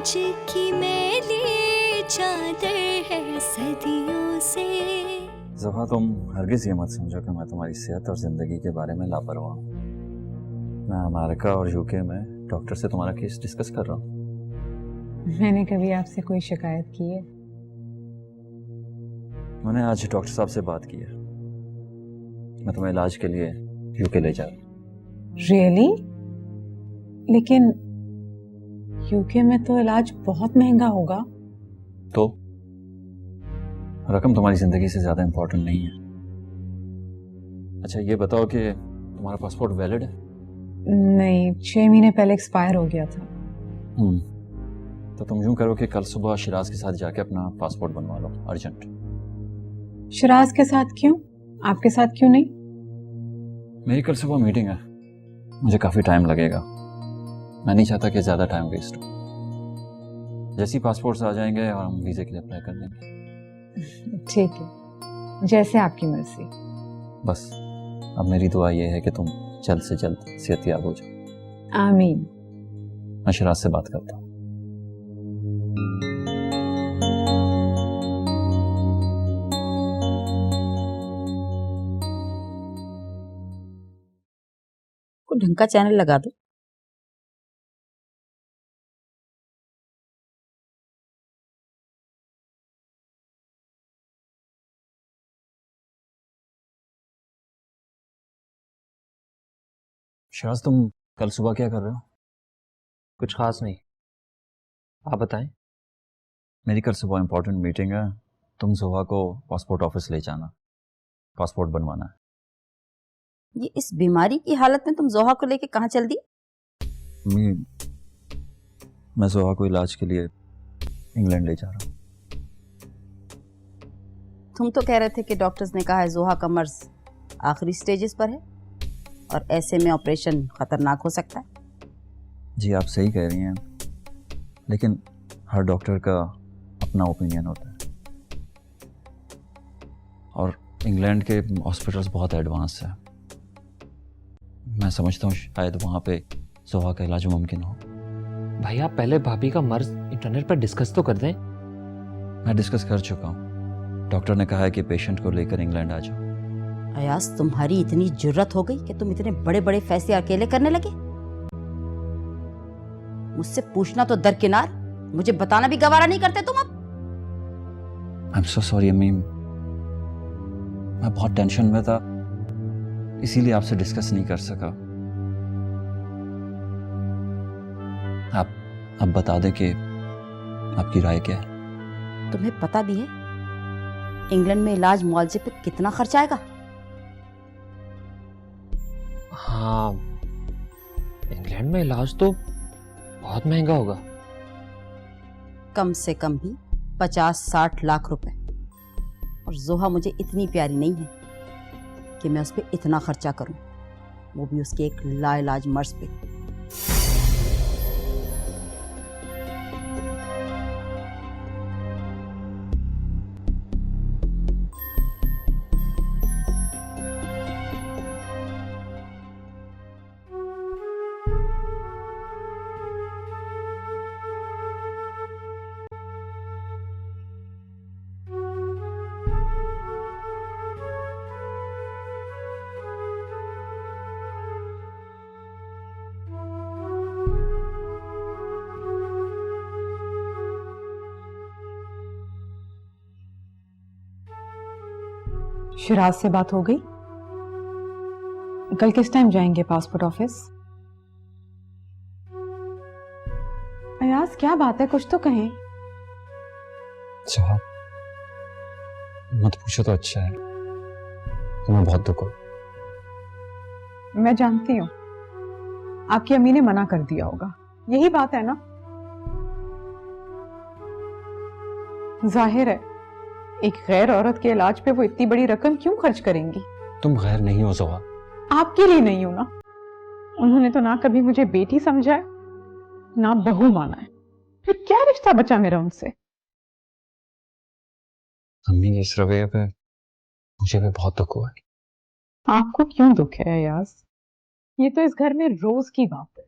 आज की मैली चादर है सदियों से। ज़फ़ा, तुम हरगिज़ ये मत समझो कि मैं तुम्हारी सेहत और ज़िंदगी के बारे में लापरवाह हूँ। मैं अमेरिका और यूके में डॉक्टर से तुम्हारा केस डिस्कस कर रहा हूँ। मैंने कभी आपसे कोई शिकायत की है? मैंने आज डॉक्टर साहब से बात की है। मैं तुम्हें इलाज के लिए यूके ले जा रहा हूँ। रियली? लेकिन यूके में तो इलाज बहुत महंगा होगा। तो रकम तुम्हारी ज़िंदगी से ज़्यादा इम्पोर्टेंट नहीं है। अच्छा ये बताओ कि तुम्हारा पासपोर्ट वैलिड है? नहीं, 6 महीने पहले एक्सपायर हो गया था। तो तुम यूं करो कि कल सुबह शिराज के साथ जाके अपना पासपोर्ट बनवा लो, अर्जेंट। शिराज के साथ क्यों? आपके साथ क्यों नहीं? मेरी कल सुबह मीटिंग है, मुझे काफ़ी टाइम लगेगा। मैं नहीं चाहता कि ज़्यादा टाइम वेस्ट हो। जैसे ही पासपोर्ट्स आ जाएंगे और हम वीज़े के लिए अप्लाई कर देंगे। ठीक है, जैसे आपकी मर्जी। बस अब मेरी दुआ ये है कि तुम जल्द से जल्द सेहतयाब हो जाओ। आमीन। मैं शिराज से बात करता हूँ। को ढंग का चैनल लगा दो। शिराज, तुम कल सुबह क्या कर रहे हो? कुछ खास नहीं, आप बताएं। मेरी कल सुबह इंपॉर्टेंट मीटिंग है। तुम सुबह को पासपोर्ट ऑफिस ले जाना, पासपोर्ट बनवाना है। ये इस बीमारी की हालत में तुम जोहा को लेके कहाँ चल दी? मैं जोहा को इलाज के लिए इंग्लैंड ले जा रहा हूँ। तुम तो कह रहे थे कि डॉक्टर्स ने कहा है जोहा का मर्ज आखिरी स्टेजेस पर है और ऐसे में ऑपरेशन खतरनाक हो सकता है। जी आप सही कह रही हैं, लेकिन हर डॉक्टर का अपना ओपिनियन होता है और इंग्लैंड के हॉस्पिटल्स बहुत एडवांस है। मैं समझता हूँ शायद वहाँ पे जोहा का इलाज मुमकिन हो। भाई आप पहले भाभी का मर्ज इंटरनेट पर डिस्कस तो कर दें। मैं डिस्कस कर चुका हूँ। डॉक्टर ने कहा है कि पेशेंट को लेकर इंग्लैंड आ जाओ। अयास, तुम्हारी इतनी जुर्रत हो गई कि तुम इतने बड़े बड़े फैसले अकेले करने लगे? मुझसे पूछना तो दरकिनार, मुझे बताना भी गवारा नहीं करते तुम अब। आई एम सो सॉरी अम्मी, मैं बहुत टेंशन में था, इसीलिए आपसे डिस्कस नहीं कर सका। आप बता दें कि आपकी राय क्या है। तुम्हें पता भी है इंग्लैंड में इलाज मुआवजे पे कितना खर्च आएगा? हाँ, इंग्लैंड में इलाज तो बहुत महंगा होगा। कम से कम भी 50-60 लाख रुपए। और जोहा मुझे इतनी प्यारी नहीं है कि मैं उस पर इतना खर्चा करूं, वो भी उसके एक लाइलाज मर्ज पे। शिराज से बात हो गई? कल किस टाइम जाएंगे पासपोर्ट ऑफिस? अयास क्या बात है, कुछ तो कहें। जोहा, मत पूछो तो अच्छा है, तुम्हें बहुत दुख हो। मैं जानती हूँ आपकी अम्मी ने मना कर दिया होगा, यही बात है ना? जाहिर है एक गैर औरत के इलाज पे वो इतनी बड़ी रकम क्यों खर्च करेंगी? तुम गैर नहीं हो जोहा। आपके लिए नहीं हूं ना। उन्होंने तो ना कभी मुझे बेटी समझा है, ना बहू माना है, फिर क्या रिश्ता बचा मेरा उनसे? अम्मी इस रवैये पे मुझे भी बहुत दुख हुआ है। आपको क्यों दुख है अयाज? ये तो इस घर में रोज की बात है।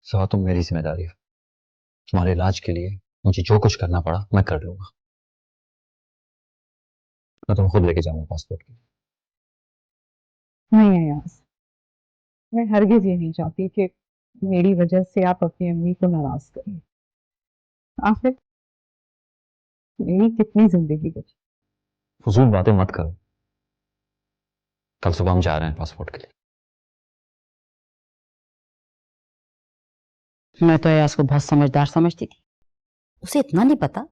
सो तुम मेरी जिम्मेदारी है। तुम्हारे इलाज के लिए मुझे जो कुछ करना पड़ा मैं कर लूंगा। मैं तुम्हें खुद लेके जाऊंगा पासपोर्ट के लिए। नहीं अयाज, मैं हरगिज ये नहीं चाहती कि मेरी वजह से आप अपनी अम्मी को नाराज करें। आखिर मेरी कितनी जिंदगी बची। फजूल बातें मत करो। कल सुबह हम जा रहे हैं पासपोर्ट के लिए। मैं तो अयाज को बहुत समझदार समझती थी। उसे इतना नहीं पता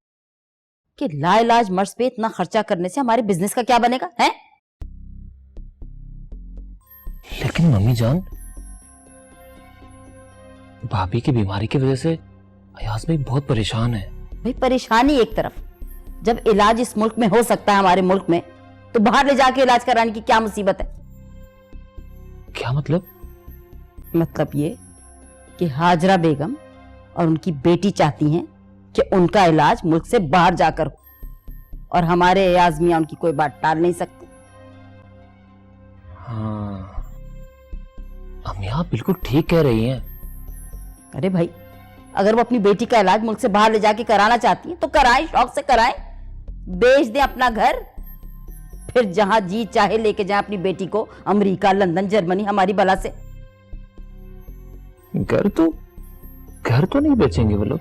कि लाइलाज मर्ज पे इतना खर्चा करने से हमारे बिजनेस का क्या बनेगा है। लेकिन मम्मी जान, भाभी की बीमारी की वजह से अयाज भाई बहुत परेशान है। भाई परेशानी एक तरफ, जब इलाज इस मुल्क में हो सकता है हमारे मुल्क में, तो बाहर ले जाके इलाज कराने की क्या मुसीबत है। क्या मतलब? मतलब ये कि हाजरा बेगम और उनकी बेटी चाहती हैं कि उनका इलाज मुल्क से बाहर जाकर हो, और हमारे अयाज मियां उनकी कोई बात टाल नहीं सकते। हाँ, अम्मी आप बिल्कुल ठीक कह रही हैं। अरे भाई, अगर वो अपनी बेटी का इलाज मुल्क से बाहर ले जाके कराना चाहती है तो कराएं, शौक से कराएं। बेच दें अपना घर, फिर जहां जी चाहे लेके जाएं अपनी बेटी को, अमेरिका, लंदन, जर्मनी, हमारी बला से। घर तो नहीं बेचेंगे वो लोग।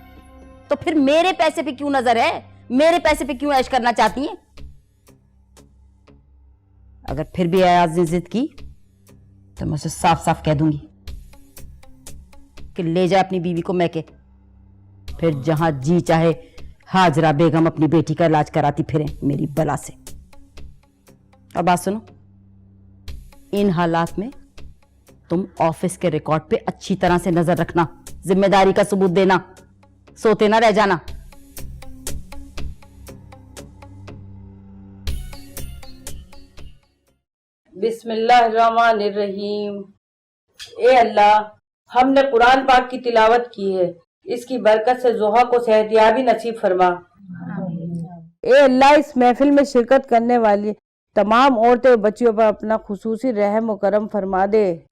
तो फिर मेरे पैसे पे क्यों नजर है, मेरे पैसे पे क्यों ऐश करना चाहती हैं। अगर फिर भी अयाज ने जिद की तो मैं उसे साफ साफ कह दूंगी कि ले जाए अपनी बीवी को मैके, फिर जहां जी चाहे हाजरा बेगम अपनी बेटी का इलाज कराती फिरे मेरी बला से। और बात सुनो, इन हालात में तुम ऑफिस के रिकॉर्ड पे अच्छी तरह से नजर रखना, जिम्मेदारी का सबूत देना, सोते ना रह जाना। बिस्मिल्लाहिर्रहमानिर्रहीम। ए अल्लाह, हमने कुरान पाक की तिलावत की है, इसकी बरकत से जोहा को सेहतियाबी नसीब फरमा। ए अल्लाह, इस महफिल में शिरकत करने वाली तमाम औरतें और बच्चियों पर अपना खुसूसी रहम और करम फरमा दे।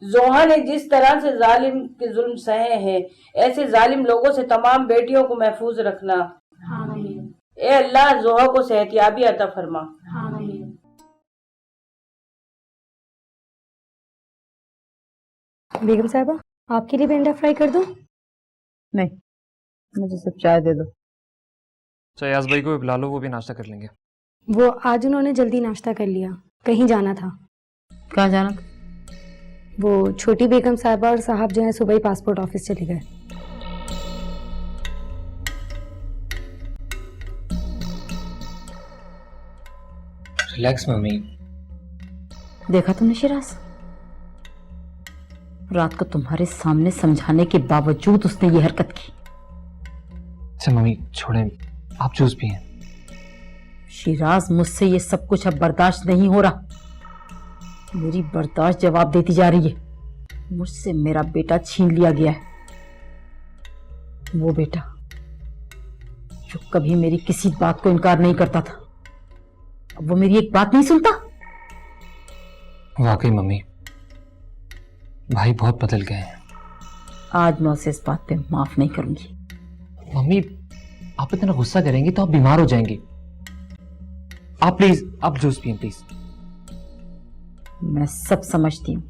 जोहा ने जिस तरह से जालिम के जुल्म सहे हैं, ऐसे जालिम लोगों से तमाम बेटियों को महफूज रखना। ए अल्लाह, जोहा को सेहतियाबी अता फरमा। बेगम साहबा, आपके लिए भी अंडा फ्राई कर दूं? नहीं, मुझे सिर्फ चाय दे दो। चाहे अयाज भाई को भी बुला लो, वो भी नाश्ता कर लेंगे। वो आज उन्होंने जल्दी नाश्ता कर लिया, कहीं जाना था। कहाँ जाना था? वो छोटी बेगम साहबा और साहब जो है सुबह ही पासपोर्ट ऑफिस चले गए। Relax mummy. देखा तुमने शिराज, रात को तुम्हारे सामने समझाने के बावजूद उसने ये हरकत की। अच्छा मम्मी छोड़ें, आप जूस पिए। शिराज, मुझसे ये सब कुछ अब बर्दाश्त नहीं हो रहा। मेरी बर्दाश्त जवाब देती जा रही है। मुझसे मेरा बेटा छीन लिया गया है। वो बेटा जो कभी मेरी किसी बात को इनकार नहीं करता था, अब वो मेरी एक बात नहीं सुनता। वाकई मम्मी, भाई बहुत बदल गए हैं। आज मैं उसे इस बात पे माफ नहीं करूंगी। मम्मी, आप इतना गुस्सा करेंगी तो आप बीमार हो जाएंगी। आप प्लीज, आप जूस पिए प्लीज। मैं सब समझती हूँ।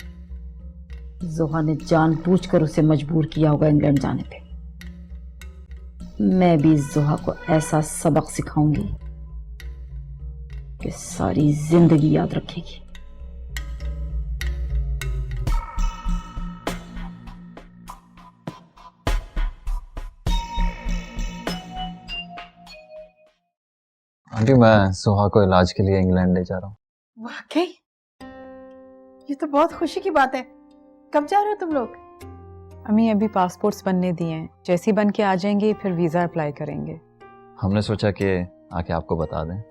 जोहा ने जानबूझकर उसे मजबूर किया होगा इंग्लैंड जाने पे। मैं भी जोहा को ऐसा सबक सिखाऊंगी कि सारी जिंदगी याद रखेगी। आंटी, मैं सुहा को इलाज के लिए इंग्लैंड ले जा रहा हूँ। वाकई ये तो बहुत खुशी की बात है। कब जा रहे हो तुम लोग? अम्मी अभी पासपोर्ट्स बनने दिए हैं, जैसे ही बन के आ जाएंगे फिर वीजा अप्लाई करेंगे। हमने सोचा कि आके आपको बता दें।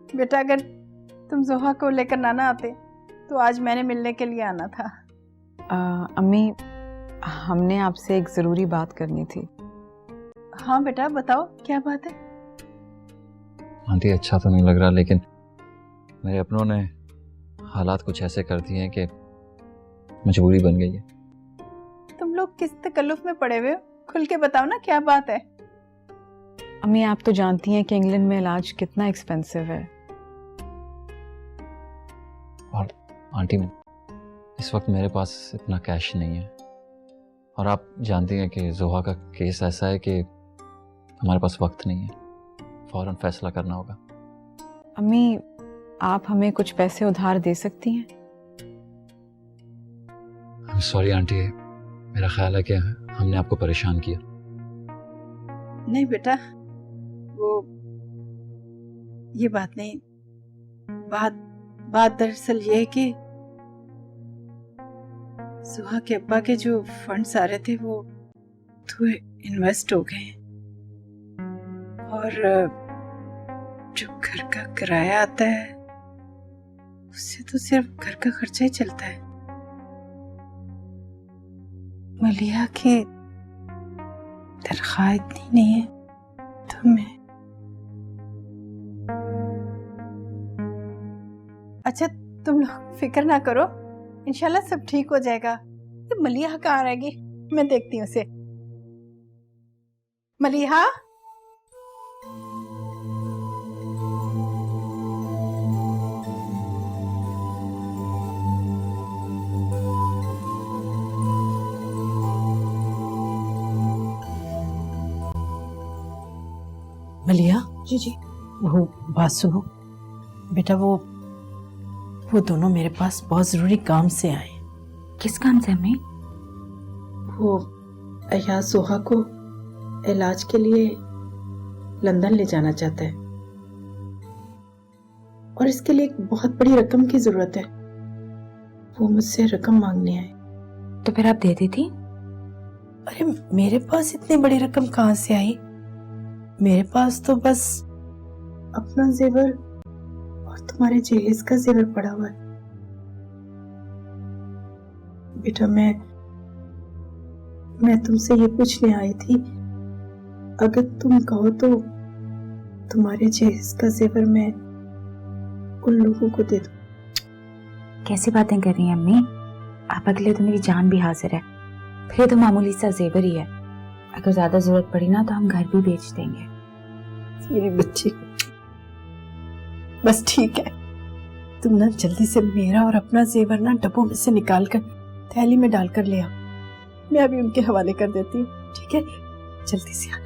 बेटा, अगर तुम जोहा को लेकर ना आते तो आज मैंने मिलने के लिए आना था। अम्मी, हमने आपसे एक जरूरी बात करनी थी। हाँ बेटा, बताओ क्या बात है। आंटी, अच्छा तो नहीं लग रहा, लेकिन मेरे अपनों ने हालात कुछ ऐसे कर दिए हैं कि मजबूरी बन गई है। तुम लोग किस तकल्लुफ में पड़े हुए हो? खुल के बताओ ना, क्या बात है? अम्मी आप तो जानती हैं कि इंग्लैंड में इलाज कितना एक्सपेंसिव है। और आंटी, इस वक्त मेरे पास इतना कैश नहीं है, और आप जानती हैं कि जोहा का केस ऐसा है कि हमारे पास वक्त नहीं है, फौरन फैसला करना होगा। अम्मी आप हमें कुछ पैसे उधार दे सकती हैं? सॉरी आंटी, मेरा ख्याल है कि हमने आपको परेशान किया। नहीं बेटा, वो ये बात नहीं। बात दरअसल ये है कि सुहा के अब्बा के जो फंड्स आ रहे थे वो तो इन्वेस्ट हो गए, और जो घर का किराया आता है उससे तो सिर्फ घर का खर्चा ही चलता है। मलिया की तनख्वाह इतनी नहीं है तो मैं। अच्छा तुम लोग फिक्र ना करो, इंशाल्लाह सब ठीक हो जाएगा। तो मलिया कहाँ रहेगी? मैं देखती हूँ उसे। मलिहा, मलिया जी जी, वो बात सुनो बेटा, वो दोनों मेरे पास बहुत जरूरी काम से आए। किस काम से अम्मी? वो अय्याज जोहा को इलाज के लिए लंदन ले जाना चाहता है, और इसके लिए एक बहुत बड़ी रकम की जरूरत है। वो मुझसे रकम मांगने आए। तो फिर आप दे देती? अरे मेरे पास इतनी बड़ी रकम कहाँ से आई? मेरे पास तो बस अपना जेवर और तुम्हारे जहेज का जेवर पड़ा हुआ है। बेटा मैं तुमसे ये पूछने आई थी, अगर तुम कहो तो तुम्हारे जहेज का जेवर मैं उन लोगों को दे दूं। कैसी बातें कर रही हैं अम्मी? आप अगले तो मेरी जान भी हाजिर है, फिर तो मामूली सा जेवर ही है। अगर ज्यादा जरूरत पड़ी ना तो हम घर भी बेच देंगे। मेरी बच्ची, बस ठीक है, तुम ना जल्दी से मेरा और अपना जेवर ना डब्बों में से निकाल कर थैली में डालकर ले आओ। मैं अभी उनके हवाले कर देती हूँ, ठीक है? जल्दी से आना।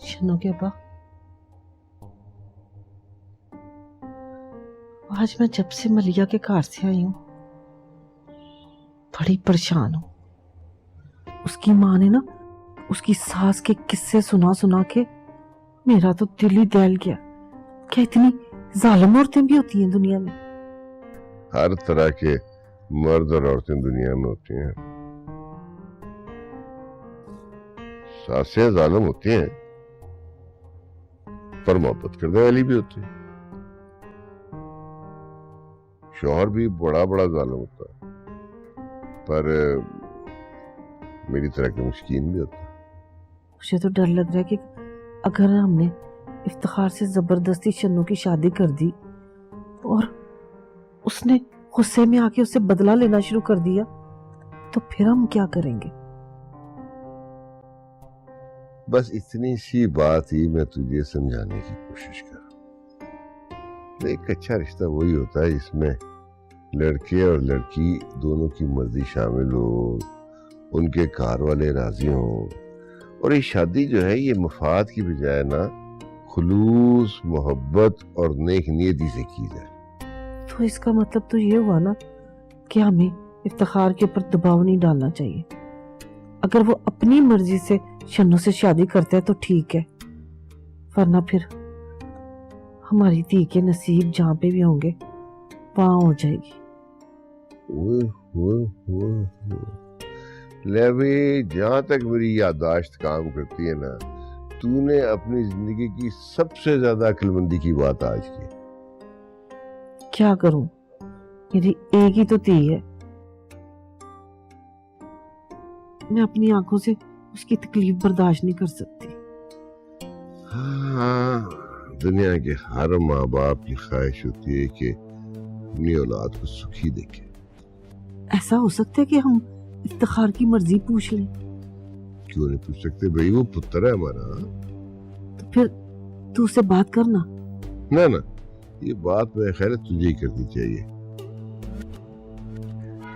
शनो के अब्बा, आज मैं जब से मलिया के घर से आई हूं बड़ी परेशान हूं। उसकी माँ ने ना उसकी सास के किस्से सुना सुना के मेरा तो दिल ही दहल गया। क्या इतनी जालिम औरतें भी होती हैं दुनिया में? हर तरह के मर्द और औरतें दुनिया में होती हैं। सासें जालिम होती हैं पर मोहब्बत करने वाली भी होती है। शौहर भी बड़ा बड़ा जालिम होता है पर मेरी तरह के मुस्कीन भी होता है। मुझे तो डर लग रहा है कि अगर हमने इफ्तिखार से जबरदस्ती शन्नू की शादी कर दी और उसने गुस्से में आके उससे बदला लेना शुरू कर दिया तो फिर हम क्या करेंगे? बस इतनी सी बात ही मैं तुझे समझाने की कोशिश कर रहा हूं। एक अच्छा रिश्ता वही होता है जिसमें लड़के और लड़की दोनों की मर्जी शामिल हो, उनके घर वाले राजी हो, और ये शादी जो है ये मफाद की बजाय ना खुलूस, मोहब्बत और नेक नियति से की जाए। तो इसका मतलब तो ये हुआ ना कि हमें इफ्तिखार के ऊपर दबाव नहीं डालना चाहिए। अगर वो अपनी मर्जी से शन्नू से शादी करता है तो ठीक है, वरना फिर हमारी धी के नसीब जहाँ पे भी होंगे वहां हो जाएगी। ले भाई, जहां तक मेरी याददाश्त काम करती है ना, तूने अपनी जिंदगी की सबसे ज्यादा अक्लमंदी की बात आज की। क्या करूं, मेरी एक ही तो धी है। मैं अपनी आंखों से उसकी तकलीफ बर्दाश्त नहीं कर सकती। हाँ, दुनिया के हर माँ बाप की ख्वाहिश होती है कि अपनी औलाद को सुखी देखे। ऐसा हो सकता है कि हम इफ्तिखार की मर्जी पूछ लें? क्यों नहीं पूछ सकते भाई, वो पुत्र है हमारा। तो फिर तू उससे बात करना। ना ना, ये बात मेरे ख्याल है तुझे ही करनी चाहिए।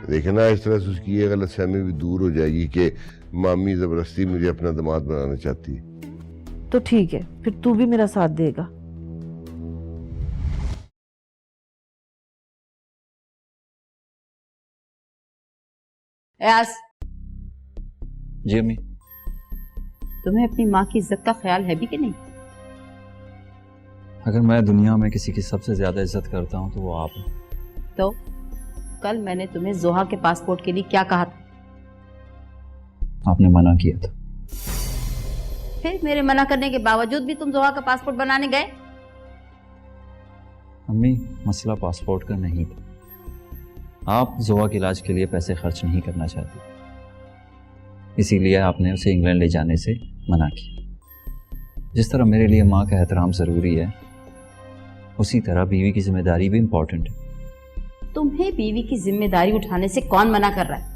देखना, इस तरह से उसकी ये गलतफहमी भी दूर हो जाएगी कि मामी जबरदस्ती मुझे अपना दामाद बनाना चाहती है। तो ठीक है, फिर तू भी मेरा साथ देगा। एयाज, जी अम्मी। तुम्हें अपनी माँ की इज्जत का ख्याल है भी कि नहीं? अगर मैं दुनिया में किसी की सबसे ज्यादा इज्जत करता हूँ तो वो आप हैं। तो कल मैंने तुम्हें जोहा के पासपोर्ट के लिए क्या कहा था? आपने मना किया था। फिर मेरे मना करने के बावजूद भी तुम जोहा का पासपोर्ट बनाने गए? अम्मी, मसला पासपोर्ट का नहीं था। आप जोहा के इलाज के लिए पैसे खर्च नहीं करना चाहती, इसीलिए आपने उसे इंग्लैंड ले जाने से मना किया। जिस तरह मेरे लिए माँ का एहतराम ज़रूरी है, उसी तरह बीवी की जिम्मेदारी भी इम्पोर्टेंट है। तुम्हें बीवी की जिम्मेदारी उठाने से कौन मना कर रहा है?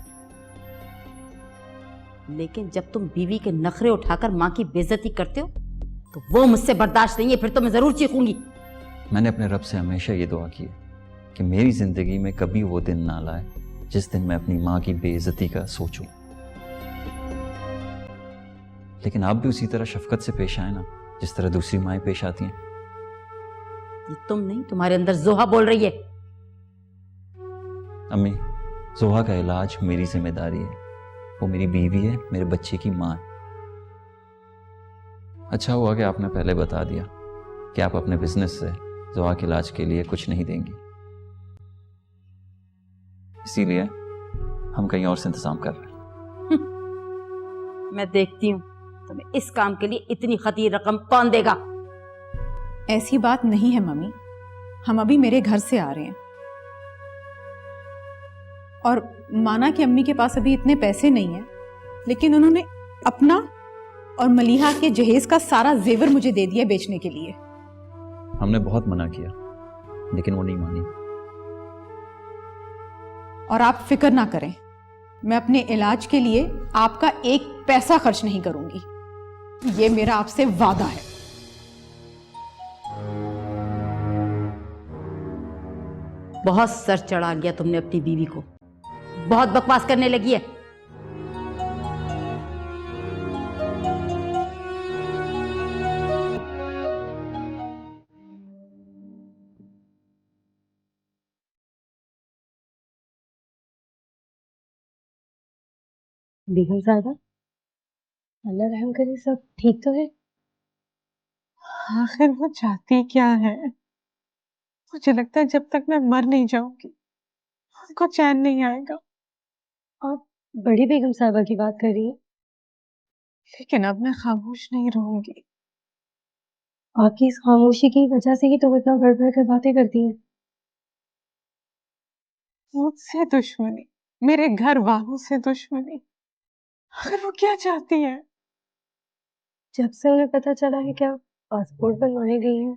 लेकिन जब तुम बीवी के नखरे उठाकर माँ की बेइज्जती करते हो तो वो मुझसे बर्दाश्त नहीं है, फिर तो मैं जरूर चीखूंगी। मैंने अपने रब से हमेशा ये दुआ की है कि मेरी ज़िंदगी में कभी वो दिन ना लाए जिस दिन मैं अपनी माँ की बेइज्जती का सोचूं। लेकिन आप भी उसी तरह शफकत से पेश आए ना, जिस तरह दूसरी माएँ पेश आती हैं। ये तुम नहीं, तुम्हारे अंदर जोहा बोल रही है। अम्मी, जोहा का इलाज मेरी जिम्मेदारी है। वो मेरी बीवी है, मेरे बच्चे की माँ है। अच्छा हुआ कि आपने पहले बता दिया कि आप अपने बिजनेस से जोहा के इलाज के लिए कुछ नहीं देंगी, इसीलिए हम कहीं और से इंतजाम कर रहे हैं। मैं देखती हूँ तुम्हें इस काम के लिए इतनी खतीर रकम कौन देगा। ऐसी बात नहीं है मम्मी, हम अभी मेरे घर से आ रहे हैं और माना कि अम्मी के पास अभी इतने पैसे नहीं हैं, लेकिन उन्होंने अपना और मलीहा के जहेज का सारा जेवर मुझे दे दिया बेचने के लिए। हमने बहुत मना किया लेकिन वो नहीं मानी। और आप फिक्र ना करें, मैं अपने इलाज के लिए आपका एक पैसा खर्च नहीं करूंगी, ये मेरा आपसे वादा है। बहुत सर चढ़ा लिया तुमने अपनी बीवी को, बहुत बकवास करने लगी है। बेगम साहबा, अल्लाह रहम करे, सब ठीक तो है? आखिर वो चाहती क्या है? मुझे लगता है जब तक मैं मर नहीं जाऊंगी उनको चैन नहीं आएगा। आप बड़ी बेगम साहबा की बात कर रही हैं? लेकिन अब मैं खामोश नहीं रहूंगी। आपकी इस खामोशी की वजह से ही तो वो इतना बढ़ कर बातें करती हैं। मुझसे दुश्मनी, मेरे घर वालों से दुश्मनी, आखिर वो क्या चाहती है? जब से उन्हें पता चला है कि आप पासपोर्ट बनवाने गई हैं,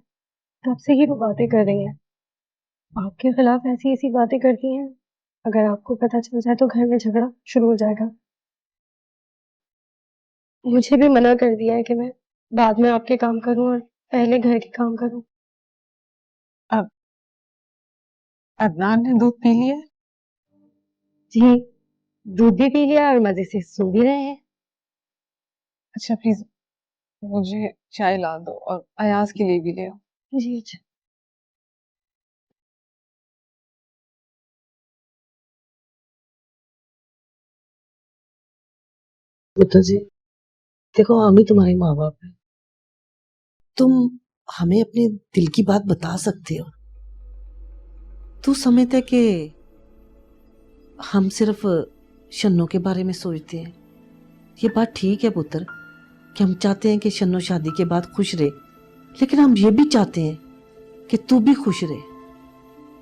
तब से ही वो बातें कर रही हैं। आपके खिलाफ ऐसी ऐसी बातें करती हैं, अगर आपको पता चल जाए तो घर में झगड़ा शुरू हो जाएगा। मुझे भी मना कर दिया है कि मैं बाद में आपके काम करूं और पहले घर के काम करूं। अब अदनान ने दूध पी लिया? जी, दूध भी पी लिया और मजे से सो भी रहे हैं। अच्छा प्लीज मुझे चाय ला दो और अयाज के लिए भी ले आओ। जी अच्छा। पुत्र जी, देखो हम ही तुम्हारे माँ बाप हैं। तुम हमें अपने दिल की बात बता सकते हो। तू समझता है कि हम सिर्फ शन्नो के बारे में सोचते हैं? ये बात ठीक है पुत्र कि हम चाहते हैं कि शन्नो शादी के बाद खुश रहे, लेकिन हम ये भी चाहते हैं कि तू भी खुश रहे।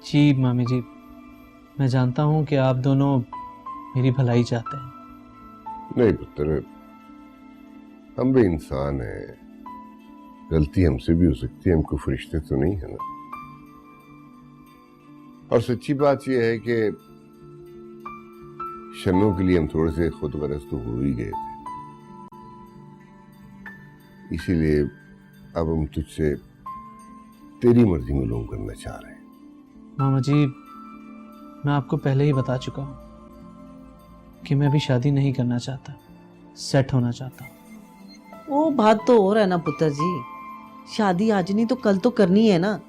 जी मामी जी, मैं जानता हूँ कि आप दोनों मेरी भलाई चाहते हैं, नहीं पुत्र, हम भी इंसान हैं, गलती हमसे भी हो सकती है, हमको फरिश्ते तो नहीं है ना। और सच्ची बात यह है कि शन्नों के लिए हम थोड़े से खुद गरज तो हो ही गए थे, इसीलिए अब हम तुझसे तेरी मर्जी मालूम करना चाह रहे हैं। मामा जी, मैं आपको पहले ही बता चुका हूँ कि मैं अभी शादी नहीं करना चाहता, सेट होना चाहता हूँ। वो बात तो और है ना पुत्र जी, शादी आज नहीं तो कल तो करनी है ना।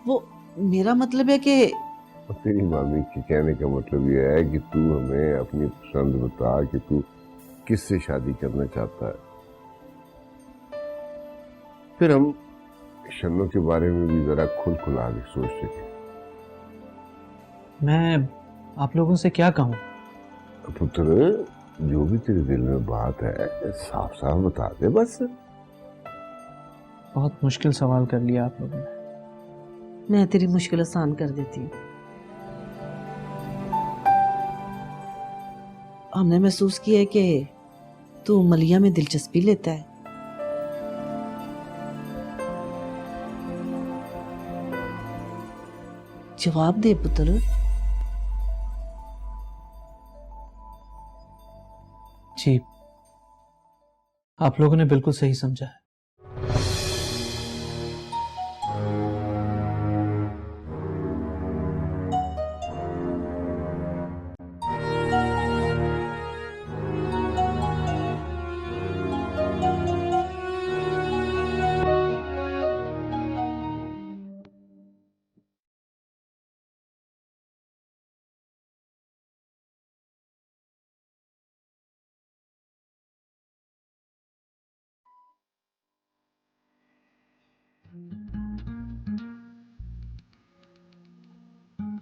वो मेरा मतलब है कि तेरी मामी के कहने का मतलब यह है कि तू हमें अपनी पसंद बता कि तू किससे शादी करना चाहता है, फिर हम शन्नों के बारे में भी जरा खुल खुला के सोच सके। मैं आप लोगों से क्या कहूँ? पुत्र, जो भी तेरे दिल में बात है साफ साफ बता दे बस। बहुत मुश्किल सवाल कर लिया आप लोगों ने। मैं तेरी मुश्किल आसान कर देती हूँ। हमने महसूस किया है कि तू मलिया में दिलचस्पी लेता है। जवाब दे पुत्र। जी, आप लोगों ने बिल्कुल सही समझा है।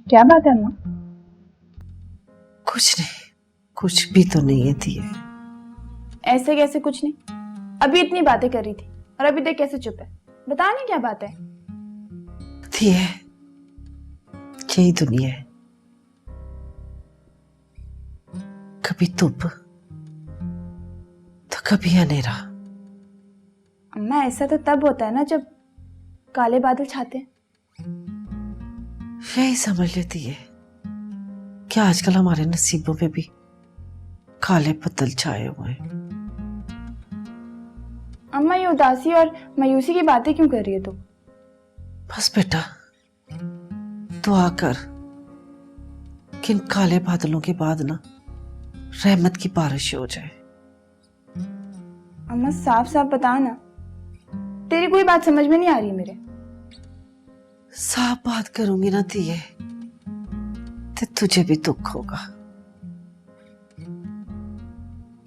क्या बात है अम्मा? कुछ नहीं, कुछ भी तो नहीं है दिए। ऐसे कैसे कुछ नहीं? अभी इतनी बातें कर रही थी और अभी देख कैसे चुप है। बता नहीं क्या बात है। दिए, यही दुनिया है, कभी धूप तो कभी अंधेरा। अम्मा, ऐसा तो तब होता है ना जब काले बादल छाते हैं। यही समझ लेती है कि आजकल हमारे नसीबों में भी काले बादल छाए हुए हैं। अम्मा, ये उदासी और मायूसी की बातें क्यों कर रही है तू? बस बेटा, दुआ कर कि इन काले बादलों के बाद ना रहमत की बारिश हो जाए। अम्मा, साफ साफ बता ना, तेरी कोई बात समझ में नहीं आ रही मेरे। साफ बात करूंगी ना दिए तो तुझे भी दुख होगा,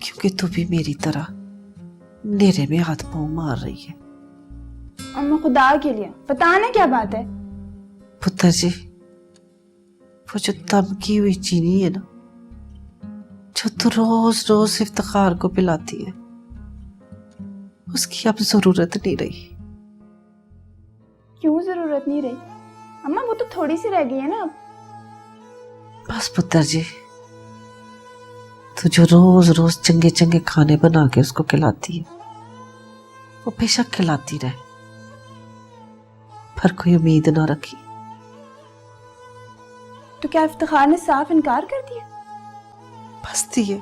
क्योंकि तू भी मेरी तरह अंधेरे में हाथ पांव मार रही है। अम्मा, खुदा के लिए बता ना क्या बात है। पुत्र जी, वो जो दम की हुई चीनी है ना, जो तू रोज रोज इफ्तिखार को पिलाती है, उसकी अब जरूरत नहीं रही। क्यों जरूरत नहीं रही? अम्मा, वो तो थोड़ी सी रह गई है ना अब। बस पुत्र जी, तू जो रोज रोज चंगे चंगे खाने बना के उसको खिलाती है, वो बेशक खिलाती रहे, पर कोई उम्मीद ना रखी। तो क्या इफ्तिखार ने साफ इनकार कर दिया? बस दिए,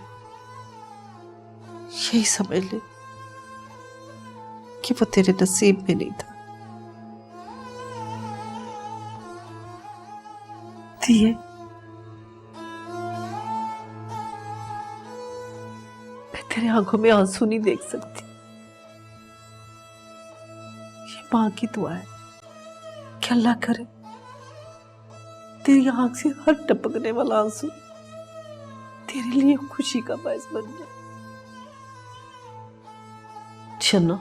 यही समझ ले कि वो तेरे नसीब में नहीं था। दिए, मैं तेरे आंखों में आंसू नहीं देख सकती। ये मां की दुआ है कि अल्लाह करे तेरी आंख से हर टपकने वाला आंसू तेरे लिए खुशी का बायस बन जाए। शन्नो,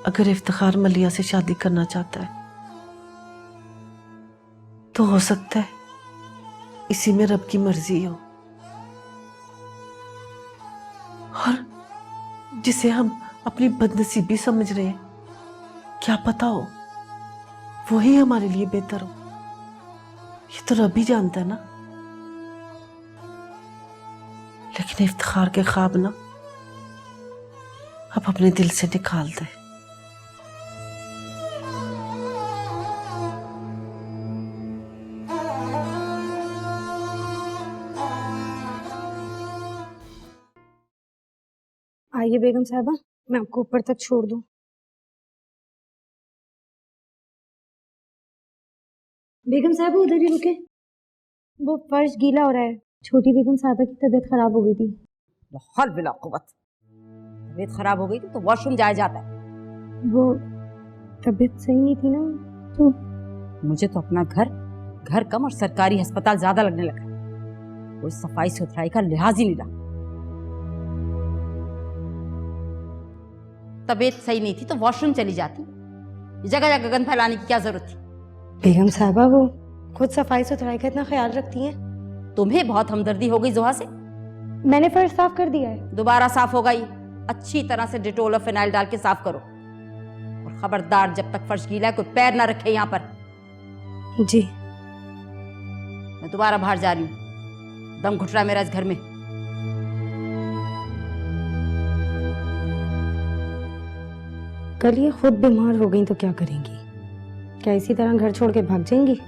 अगर इफ्तिखार मलिया से शादी करना चाहता है तो हो सकता है इसी में रब की मर्जी हो, और जिसे हम अपनी बदनसीबी समझ रहे हैं, क्या पता हो वही हमारे लिए बेहतर हो। ये तो रब ही जानता है ना। लेकिन इफ्तिखार के ख्वाब ना अब अपने दिल से निकाल दे। आइए बेगम साहबा, मैं आपको ऊपर तक छोड़ दूं। बेगम साहबा उधर ही रुके, वो फर्श गीला हो रहा है। छोटी बेगम साहबा की तबीयत खराब हो गई थी। हल बिला कुवत, तबीयत खराब हो गई थी तो वॉशरूम जाया जाता है। वो तबीयत सही नहीं थी ना, तो मुझे तो अपना घर कम और सरकारी अस्पताल ज्यादा लगने लगा। कोई सफाई सुथराई का लिहाज ही नहीं रहा। तबीयत सही नहीं थी तो वॉशरूम चली जाती, जगह जगह गंद फैलाने की क्या जरूरत थी? बेगम साहबा वो खुद सफाई सुथराई का इतना ख्याल रखती हैं। तुम्हें बहुत हमदर्दी हो गई जोहा से। मैंने फर्श साफ कर दिया है। दोबारा साफ होगा ही, अच्छी तरह से डिटोल और फिनाइल डाल के साफ करो। और खबरदार, जब तक फर्श गीला है कोई पैर ना रखे यहाँ पर। जी। मैं दोबारा बाहर जा रही हूँ, दम घुट रहा है मेरा इस घर में। कल ये खुद बीमार हो गई तो क्या करेंगी? क्या इसी तरह घर छोड़ के भाग जाएंगी?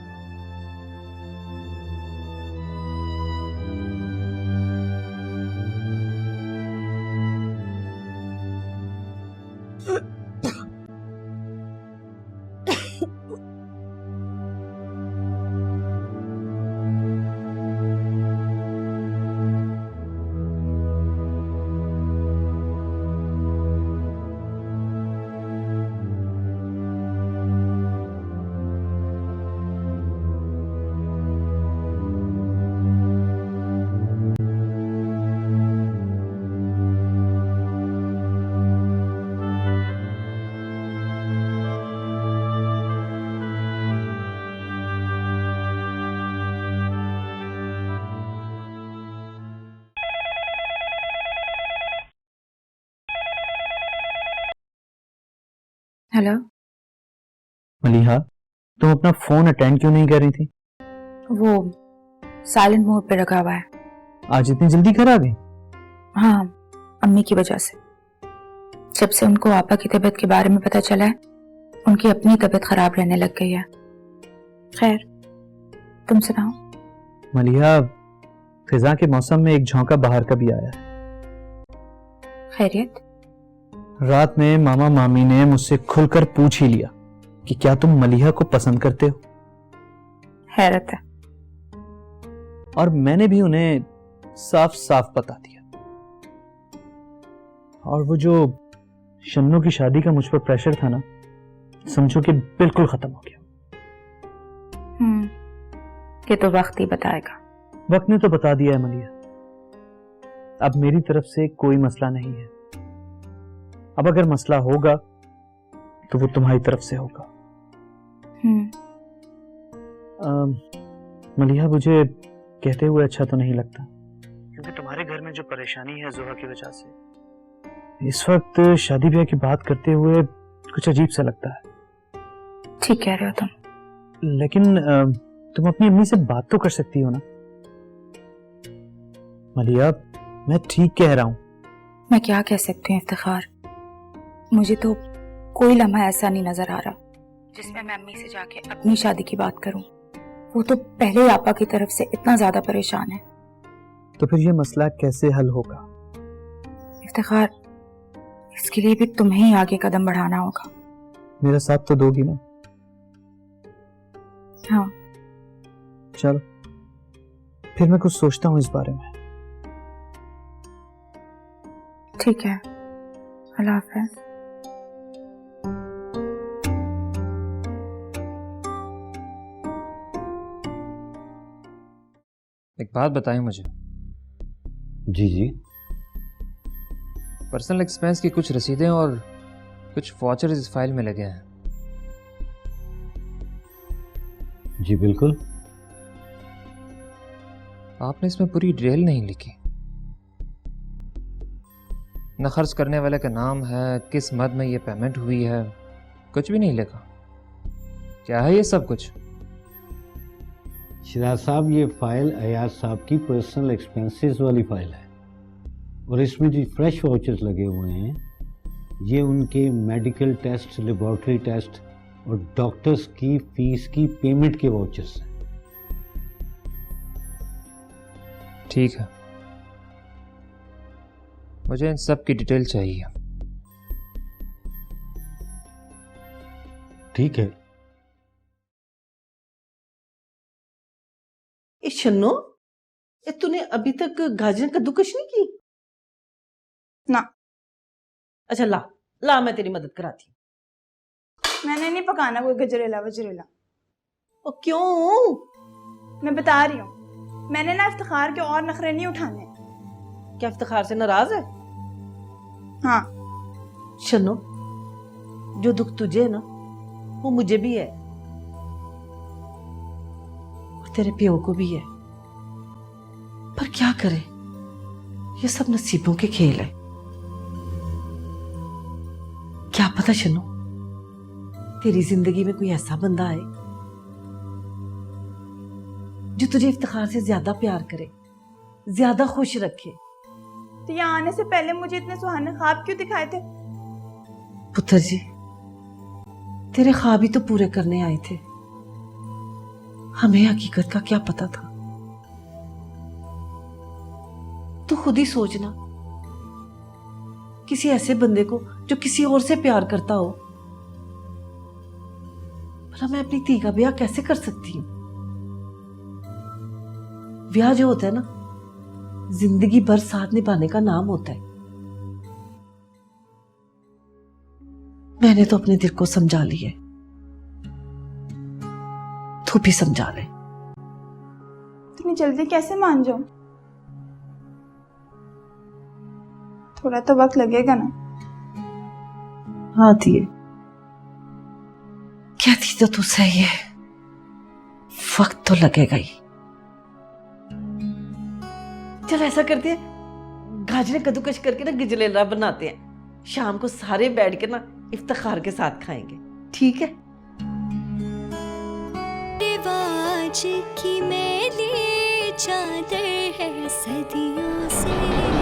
हेलो मलिहा, तुम अपना फोन अटेंड क्यों नहीं कर रही थी? वो साइलेंट मोड पे रखा हुआ है। आज इतनी जल्दी घर आ गई? हाँ, अम्मी की वजह से। जब से उनको आपा की तबीयत के बारे में पता चला है, उनकी अपनी तबीयत खराब रहने लग गई है। खैर, तुम सुनाओ। मलिहा, फिजा के मौसम में एक झोंका बाहर का भी आया है। खैरियत? रात में मामा मामी ने मुझसे खुलकर पूछ ही लिया कि क्या तुम मलिहा को पसंद करते हो। हैरत है। और मैंने भी उन्हें साफ साफ बता दिया। और वो जो शन्नू की शादी का मुझ पर प्रेशर था ना, समझो कि बिल्कुल खत्म हो गया। ये तो वक्त ही बताएगा। वक्त ने तो बता दिया है मलिहा, अब मेरी तरफ से कोई मसला नहीं है। अब अगर मसला होगा तो वो तुम्हारी तरफ से होगा। मलिहा, मुझे कहते हुए अच्छा तो नहीं लगता, क्योंकि तुम्हारे घर में जो परेशानी है जोहा की वजह से, इस वक्त शादी ब्याह की बात करते हुए कुछ अजीब सा लगता है। ठीक कह रहे हो तुम, लेकिन तुम अपनी अम्मी से बात तो कर सकती हो ना। मलिहा, मैं ठीक कह रहा हूं। मैं क्या कह सकती हूँ इफ्तिखार, मुझे तो कोई लम्हा ऐसा नहीं नजर आ रहा जिसमें मैं अम्मी से जाके अपनी शादी की बात करूं। वो तो पहले ही आपा की तरफ से इतना ज्यादा परेशान है। तो फिर ये मसला कैसे हल होगा? इफ्तिखार, इसके लिए भी तुम्हें ही आगे कदम बढ़ाना होगा। मेरा साथ तो दोगी ना? हाँ। चलो, फिर मैं कुछ सोचता हूँ इस बारे में। ठीक है, अल्लाह हाफ़िज़। एक बात बताएं मुझे। जी जी। पर्सनल एक्सपेंस की कुछ रसीदें और कुछ वाउचर्स इस फाइल में लगे हैं। जी बिल्कुल। आपने इसमें पूरी डिटेल नहीं लिखी। न खर्च करने वाले का नाम है, किस मद में ये पेमेंट हुई है, कुछ भी नहीं लिखा। क्या है ये सब कुछ? शिराज साहब, ये फाइल अयाज साहब की पर्सनल एक्सपेंसेस वाली फाइल है। और इसमें जो फ्रेश वाउचर्स लगे हुए हैं ये उनके मेडिकल टेस्ट, लेबोरेटरी टेस्ट और डॉक्टर्स की फीस की पेमेंट के वाउचर्स हैं। ठीक है, मुझे इन सब की डिटेल चाहिए। ठीक है। ए शन्नो, ए तूने अभी तक गाजर कद्दूकश नहीं की? ना। अच्छा ला ला, मैं तेरी मदद कराती हूँ। मैंने नहीं पकाना कोई गजरेला वजरेला। ओ क्यों? मैं बता रही हूँ, मैंने ना इफ्तिखार के और नखरे नहीं उठाने। क्या इफ्तिखार से नाराज है? हाँ। शन्नो, जो दुख तुझे है ना वो मुझे भी है और तेरे प्यो को भी है, पर क्या करे, ये सब नसीबों के खेल है। क्या पता शन्नो, तेरी जिंदगी में कोई ऐसा बंदा है जो तुझे इफ्तिखार से ज्यादा प्यार करे, ज्यादा खुश रखे। तो यहाँ आने से पहले मुझे इतने सुहाने ख्वाब क्यों दिखाए थे? पुत्र जी, तेरे ख्वाब ही तो पूरे करने आए थे, हमें हकीकत का क्या पता था। तू खुद ही सोचना, किसी ऐसे बंदे को जो किसी और से प्यार करता हो, भला मैं अपनी धी का ब्याह कैसे कर सकती हूँ? ब्याह जो होता है ना, जिंदगी भर साथ निभाने का नाम होता है। मैंने तो अपने दिल को समझा लिया, तू भी समझा ले। इतनी जल्दी कैसे मान जाऊं? थोड़ा तो वक्त लगेगा ना। हाँ दिए, कहती तो तू सही है, वक्त तो लगेगा ही। चल ऐसा करते हैं, गाजरें कद्दूकश करके ना गजरेला बनाते हैं, शाम को सारे बैठ के ना इफ्तिखार के साथ खाएंगे, ठीक है? रिवाज की मैली चादर है सदियों से।